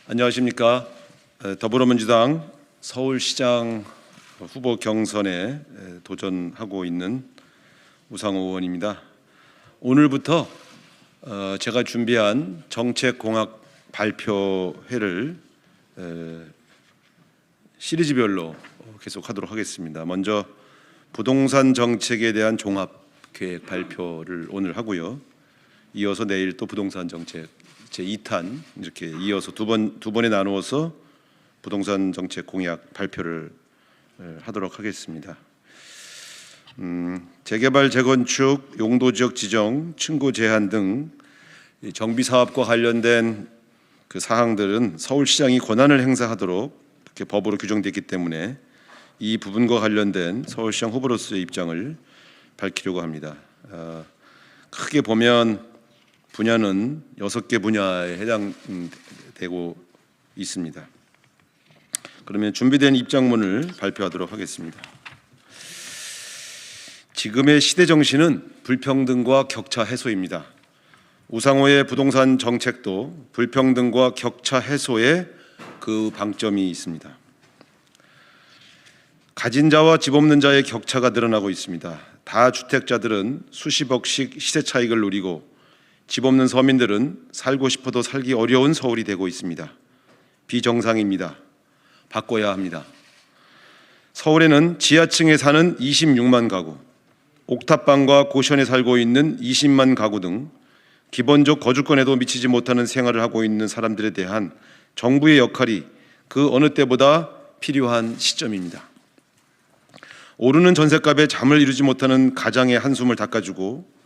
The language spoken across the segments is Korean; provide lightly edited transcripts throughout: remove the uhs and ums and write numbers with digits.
안녕하십니까. 더불어민주당 서울시장 후보 경선에 도전하고 있는 우상호 의원입니다. 오늘부터 제가 준비한 정책공약 발표회를 시리즈별로 계속하도록 하겠습니다. 먼저 부동산 정책에 대한 종합계획 발표를 오늘 하고요. 이어서 내일 또 부동산 정책 제2탄 이렇게 이어서 두 번에 나누어서 부동산 정책 공약 발표를 하도록 하겠습니다. 재개발, 재건축, 용도지역 지정, 층고 제한 등 정비 사업과 관련된 그 사항들은 서울시장이 권한을 행사하도록 이렇게 법으로 규정되어 있기 때문에 이 부분과 관련된 서울시장 후보로서의 입장을 밝히려고 합니다. 크게 보면 분야는 6개 분야에 해당되고 있습니다. 그러면 준비된 입장문을 발표하도록 하겠습니다. 지금의 시대 정신은 불평등과 격차 해소입니다. 우상호의 부동산 정책도 불평등과 격차 해소에 그 방점이 있습니다. 가진 자와 집 없는 자의 격차가 늘어나고 있습니다. 다주택자들은 수십억씩 시세 차익을 누리고 집 없는 서민들은 살고 싶어도 살기 어려운 서울이 되고 있습니다. 비정상입니다. 바꿔야 합니다. 서울에는 지하층에 사는 26만 가구, 옥탑방과 고시원에 살고 있는 20만 가구 등 기본적 거주권에도 미치지 못하는 생활을 하고 있는 사람들에 대한 정부의 역할이 그 어느 때보다 필요한 시점입니다. 오르는 전셋값에 잠을 이루지 못하는 가장의 한숨을 닦아주고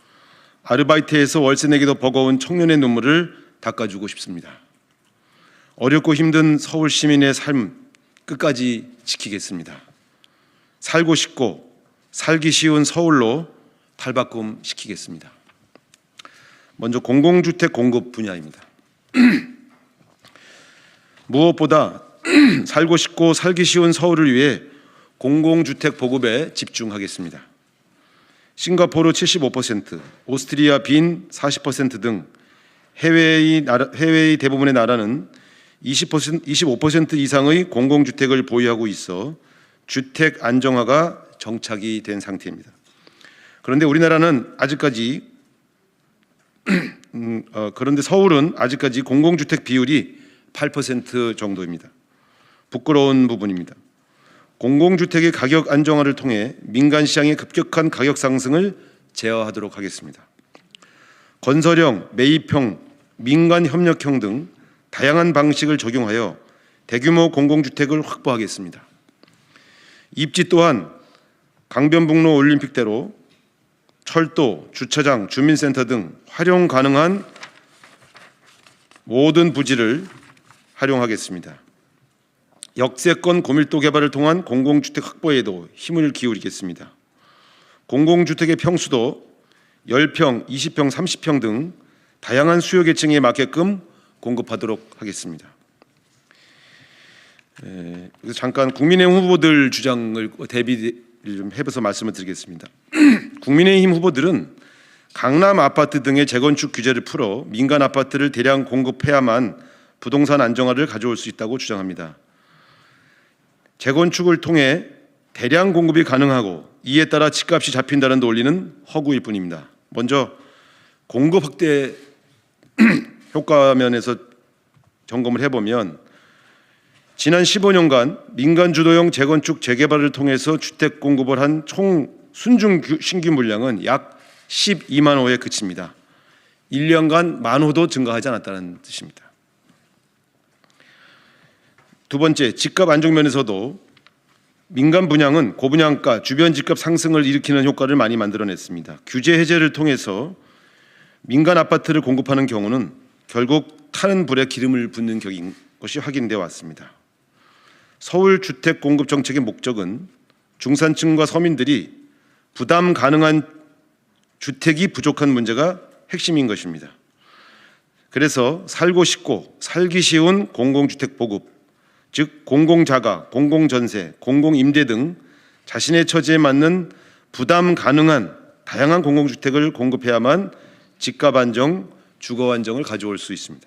아르바이트에서 월세 내기도 버거운 청년의 눈물을 닦아주고 싶습니다. 어렵고 힘든 서울 시민의 삶 끝까지 지키겠습니다. 살고 싶고 살기 쉬운 서울로 탈바꿈 시키겠습니다. 먼저 공공주택 공급 분야입니다. 무엇보다 살고 싶고 살기 쉬운 서울을 위해 공공주택 보급에 집중하겠습니다. 싱가포르 75%, 오스트리아 빈 40% 등 해외의 대부분의 나라는 25% 이상의 공공주택을 보유하고 있어 주택 안정화가 정착이 된 상태입니다. 그런데 우리나라는 아직까지 그런데 서울은 아직까지 공공주택 비율이 8% 정도입니다. 부끄러운 부분입니다. 공공주택의 가격 안정화를 통해 민간 시장의 급격한 가격 상승을 제어하도록 하겠습니다. 건설형, 매입형, 민간 협력형 등 다양한 방식을 적용하여 대규모 공공주택을 확보하겠습니다. 입지 또한 강변북로 올림픽대로, 철도, 주차장, 주민센터 등 활용 가능한 모든 부지를 활용하겠습니다. 역세권 고밀도 개발을 통한 공공주택 확보에도 힘을 기울이겠습니다. 공공주택의 평수도 10평, 20평, 30평 등 다양한 수요 계층에 맞게끔 공급하도록 하겠습니다. 그래서 잠깐 국민의힘 후보들 주장을 대비를 좀 해봐서 말씀을 드리겠습니다. 국민의힘 후보들은 강남 아파트 등의 재건축 규제를 풀어 민간 아파트를 대량 공급해야만 부동산 안정화를 가져올 수 있다고 주장합니다. 재건축을 통해 대량 공급이 가능하고 이에 따라 집값이 잡힌다는 논리는 허구일 뿐입니다. 먼저 공급 확대 효과 면에서 점검을 해보면 지난 15년간 민간 주도형 재건축 재개발을 통해서 주택 공급을 한 총 순증 신규 물량은 약 12만 호에 그칩니다. 1년간 1만 호도 증가하지 않았다는 뜻입니다. 두 번째, 집값 안정 면에서도 민간 분양은 고분양가, 주변 집값 상승을 일으키는 효과를 많이 만들어냈습니다. 규제 해제를 통해서 민간 아파트를 공급하는 경우는 결국 타는 불에 기름을 붓는 격인 것이 확인되어 왔습니다. 서울 주택 공급 정책의 목적은 중산층과 서민들이 부담 가능한 주택이 부족한 문제가 핵심인 것입니다. 그래서 살고 싶고 살기 쉬운 공공주택 보급, 즉 공공자가, 공공전세, 공공임대 등 자신의 처지에 맞는 부담 가능한 다양한 공공주택을 공급해야만 집값 안정, 주거 안정을 가져올 수 있습니다.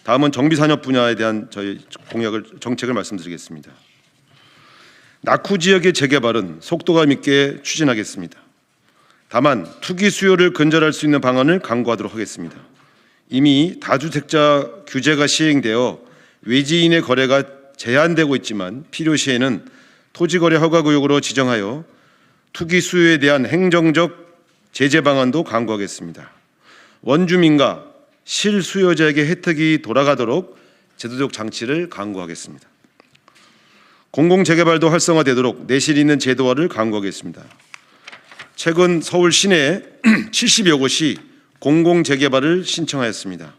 다음은 정비산업 분야에 대한 저희 정책을 말씀드리겠습니다. 낙후 지역의 재개발은 속도감 있게 추진하겠습니다. 다만 투기 수요를 근절할 수 있는 방안을 강구하도록 하겠습니다. 이미 다주택자 규제가 시행되어 외지인의 거래가 제한되고 있지만 필요시에는 토지거래 허가구역으로 지정하여 투기 수요에 대한 행정적 제재 방안도 강구하겠습니다. 원주민과 실수요자에게 혜택이 돌아가도록 제도적 장치를 강구하겠습니다. 공공재개발도 활성화되도록 내실 있는 제도화를 강구하겠습니다. 최근 서울 시내 70여 곳이 공공재개발을 신청하였습니다.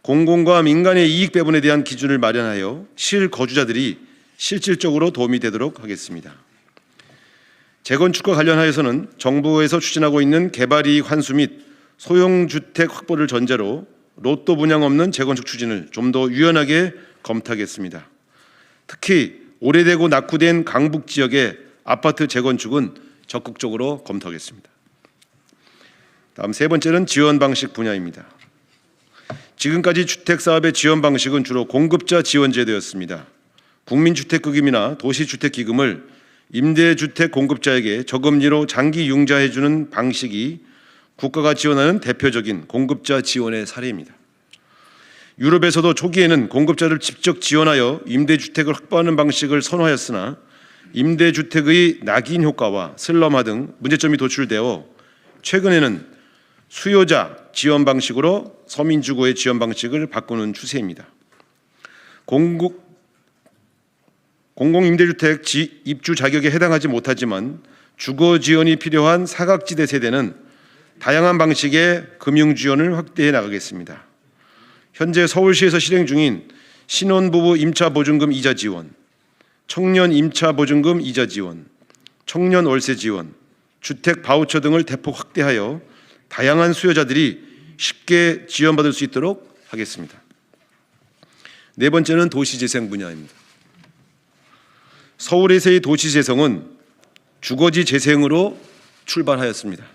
공공과 민간의 이익 배분에 대한 기준을 마련하여 실거주자들이 실질적으로 도움이 되도록 하겠습니다. 재건축과 관련하여서는 정부에서 추진하고 있는 개발이익 환수 및 소형주택 확보를 전제로 로또 분양 없는 재건축 추진을 좀 더 유연하게 검토하겠습니다. 특히 오래되고 낙후된 강북 지역의 아파트 재건축은 적극적으로 검토하겠습니다. 다음 세 번째는 지원 방식 분야입니다. 지금까지 주택사업의 지원 방식은 주로 공급자 지원제도였습니다. 국민주택기금이나 도시주택기금을 임대주택 공급자에게 저금리로 장기 융자해주는 방식이 국가가 지원하는 대표적인 공급자 지원의 사례입니다. 유럽에서도 초기에는 공급자를 직접 지원하여 임대주택을 확보하는 방식을 선호하였으나 임대주택의 낙인 효과와 슬럼화 등 문제점이 도출되어 최근에는 수요자 지원 방식으로 서민주거의 지원 방식을 바꾸는 추세입니다. 공공임대주택 입주 자격에 해당하지 못하지만 주거 지원이 필요한 사각지대 세대는 다양한 방식의 금융 지원을 확대해 나가겠습니다. 현재 서울시에서 실행 중인 신혼부부 임차 보증금 이자 지원, 청년 임차 보증금 이자 지원, 청년 월세 지원, 주택 바우처 등을 대폭 확대하여 다양한 수요자들이 쉽게 지원받을 수 있도록 하겠습니다. 네 번째는 도시재생 분야입니다. 서울에서의 도시재생은 주거지 재생으로 출발하였습니다.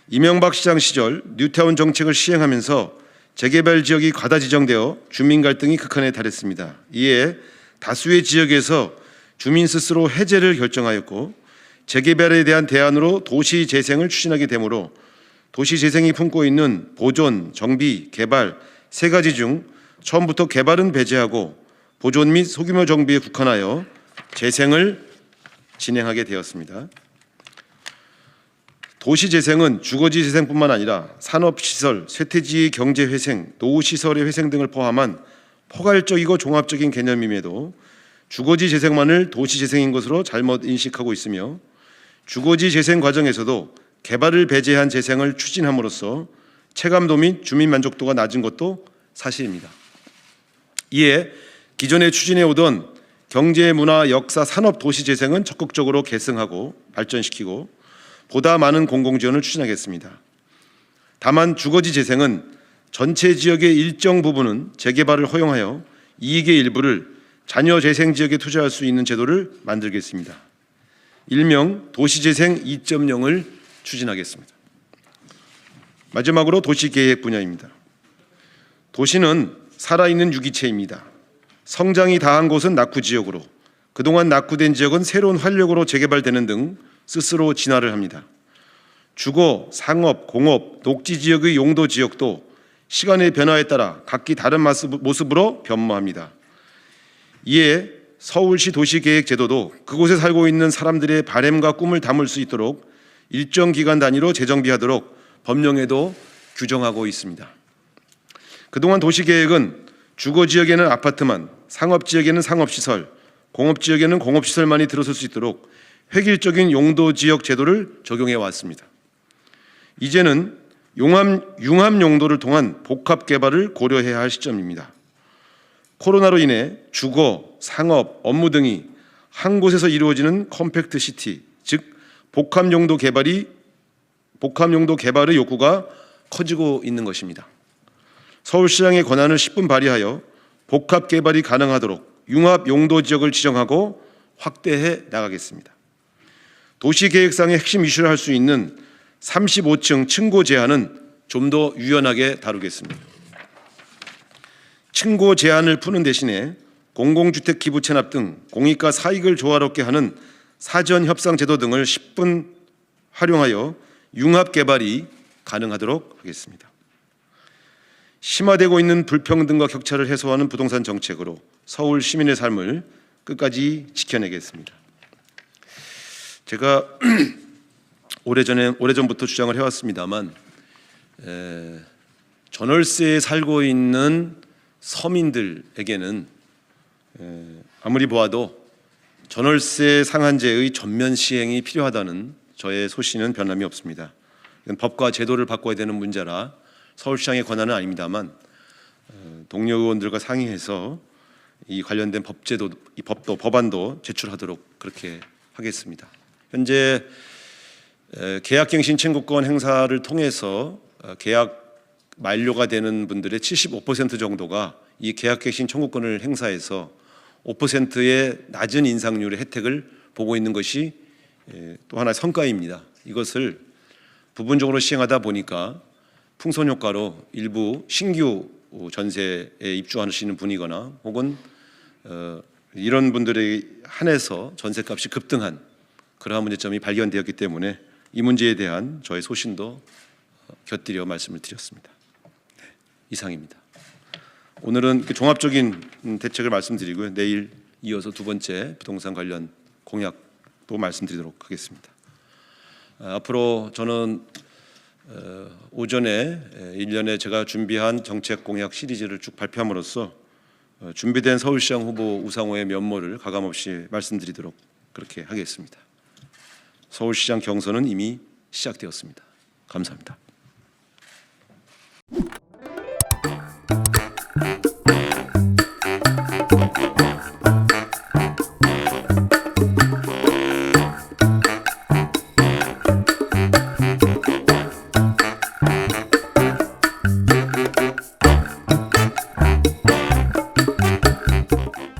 이명박 시장 시절 뉴타운 정책을 시행하면서 재개발 지역이 과다 지정되어 주민 갈등이 극한에 달했습니다. 이에 다수의 지역에서 주민 스스로 해제를 결정하였고 재개발에 대한 대안으로 도시재생을 추진하게 되므로 도시재생이 품고 있는 보존, 정비, 개발 세 가지 중 처음부터 개발은 배제하고 보존 및 소규모 정비에 국한하여 재생을 진행하게 되었습니다. 도시재생은 주거지 재생뿐만 아니라 산업시설, 쇠퇴지의 경제회생, 노후시설의 회생 등을 포함한 포괄적이고 종합적인 개념임에도 주거지 재생만을 도시재생인 것으로 잘못 인식하고 있으며 주거지 재생 과정에서도 개발을 배제한 재생을 추진함으로써 체감도 및 주민 만족도가 낮은 것도 사실입니다. 이에 기존에 추진해 오던 경제, 문화, 역사, 산업 도시 재생은 적극적으로 계승하고 발전시키고 보다 많은 공공지원을 추진하겠습니다. 다만 주거지 재생은 전체 지역의 일정 부분은 재개발을 허용하여 이익의 일부를 자녀 재생 지역에 투자할 수 있는 제도를 만들겠습니다. 일명 도시재생 2.0을 추진하겠습니다. 마지막으로 도시계획 분야입니다. 도시는 살아있는 유기체입니다. 성장이 다한 곳은 낙후지역으로, 그동안 낙후된 지역은 새로운 활력으로 재개발되는 등 스스로 진화를 합니다. 주거, 상업, 공업, 녹지지역의 용도지역도 시간의 변화에 따라 각기 다른 모습으로 변모합니다. 이에 서울시 도시계획제도도 그곳에 살고 있는 사람들의 바램과 꿈을 담을 수 있도록 일정 기간 단위로 재정비하도록 법령에도 규정하고 있습니다. 그동안 도시계획은 주거지역에는 아파트만, 상업지역에는 상업시설, 공업지역에는 공업시설만이 들어설 수 있도록 획일적인 용도지역 제도를 적용해 왔습니다. 이제는 융합 용도를 통한 복합 개발을 고려해야 할 시점입니다. 코로나로 인해 주거, 상업, 업무 등이 한 곳에서 이루어지는 컴팩트 시티, 즉 복합 용도 개발의 욕구가 커지고 있는 것입니다. 서울시장의 권한을 10분 발휘하여 복합 개발이 가능하도록 융합 용도 지역을 지정하고 확대해 나가겠습니다. 도시계획상의 핵심 이슈를 할 수 있는 35층 층고 제한은 좀 더 유연하게 다루겠습니다. 층고 제한을 푸는 대신에 공공주택 기부 체납 등 공익과 사익을 조화롭게 하는 사전 협상 제도 등을 10분 활용하여 융합 개발이 가능하도록 하겠습니다. 심화되고 있는 불평등과 격차를 해소하는 부동산 정책으로 서울 시민의 삶을 끝까지 지켜내겠습니다. 제가 오래전부터 주장을 해왔습니다만 전월세에 살고 있는 서민들에게는 아무리 보아도 전월세 상한제의 전면 시행이 필요하다는 저의 소신은 변함이 없습니다. 이건 법과 제도를 바꿔야 되는 문제라 서울시장의 권한은 아닙니다만 동료 의원들과 상의해서 이 관련된 법안도 제출하도록 그렇게 하겠습니다. 현재 계약갱신 청구권 행사를 통해서 계약 만료가 되는 분들의 75% 정도가 이 계약갱신 청구권을 행사해서 5%의 낮은 인상률의 혜택을 보고 있는 것이 또 하나의 성과입니다. 이것을 부분적으로 시행하다 보니까 풍선 효과로 일부 신규 전세에 입주하시는 분이거나 혹은 이런 분들에 한해서 전세값이 급등한 그러한 문제점이 발견되었기 때문에 이 문제에 대한 저의 소신도 곁들여 말씀을 드렸습니다. 네, 이상입니다. 오늘은 종합적인 대책을 말씀드리고요. 내일 이어서 두 번째 부동산 관련 공약도 말씀드리도록 하겠습니다. 앞으로 저는 오전에 1년에 제가 준비한 정책 공약 시리즈를 쭉 발표함으로써 준비된 서울시장 후보 우상호의 면모를 가감없이 말씀드리도록 그렇게 하겠습니다. 서울시장 경선은 이미 시작되었습니다. 감사합니다.